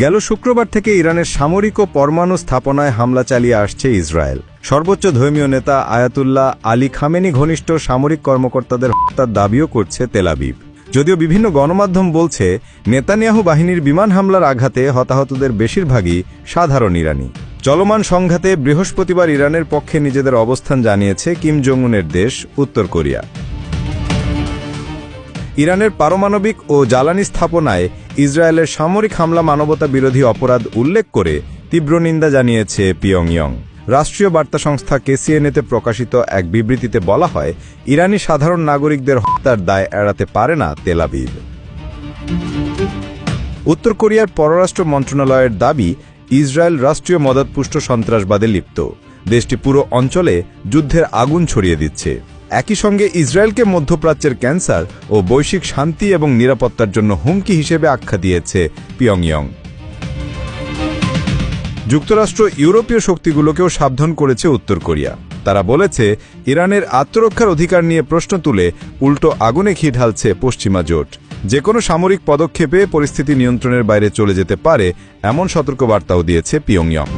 গেল শুক্রবার থেকে ইরানের সামরিক ও পরমাণু স্থাপনায় হামলা চালিয়ে আসছে ইসরায়েল। সর্বোচ্চ ধর্মীয় নেতা আয়াতুল্লাহ আলী খামেনি ঘনিষ্ঠ সামরিক কর্মকর্তাদের হত্যার দাবিও করছে তেল আবিব। যদিও বিভিন্ন গণমাধ্যম বলছে নেতানিয়াহু বাহিনীর বিমান হামলার আঘাতে হতাহতদের বেশিরভাগই সাধারণ ইরানি। চলমান সংঘাতে বৃহস্পতিবার ইরানের পক্ষে নিজেদের অবস্থান জানিয়েছে কিম জং উনের দেশ উত্তর কোরিয়া। ইরানের পারমাণবিক ও জ্বালানি স্থাপনায় ইসরায়েলের সামরিক হামলা মানবতা বিরোধী অপরাধ উল্লেখ করে তীব্র নিন্দা জানিয়েছে পিয়ংইয়ং। রাষ্ট্রীয় বার্তা সংস্থা কেসিএনএতে প্রকাশিত এক বিবৃতিতে বলা হয়, ইরানি সাধারণ নাগরিকদের হত্যার দায় এড়াতে পারে না তেল আবিব। উত্তর কোরিয়ার পররাষ্ট্র মন্ত্রণালয়ের দাবি, ইসরায়েল রাষ্ট্রীয় মদতপুষ্ট সন্ত্রাসবাদে লিপ্ত। দেশটি পুরো অঞ্চলে যুদ্ধের আগুন ছড়িয়ে দিচ্ছে। একই সঙ্গে ইসরায়েলকে মধ্যপ্রাচ্যের ক্যান্সার ও বৈশ্বিক শান্তি এবং নিরাপত্তার জন্য হুমকি হিসেবে আখ্যা দিয়েছে পিয়ংইয়ং। যুক্তরাষ্ট্র ইউরোপীয় শক্তিগুলোকেও সাবধান করেছে উত্তর কোরিয়া। তারা বলেছে, ইরানের আত্মরক্ষার অধিকার নিয়ে প্রশ্ন তুলে উল্টো আগুনে ঘি ঢালছে পশ্চিমা জোট। যে কোনো সামরিক পদক্ষেপে পরিস্থিতি নিয়ন্ত্রণের বাইরে চলে যেতে পারে, এমন সতর্কবার্তাও দিয়েছে পিয়ংইয়ং।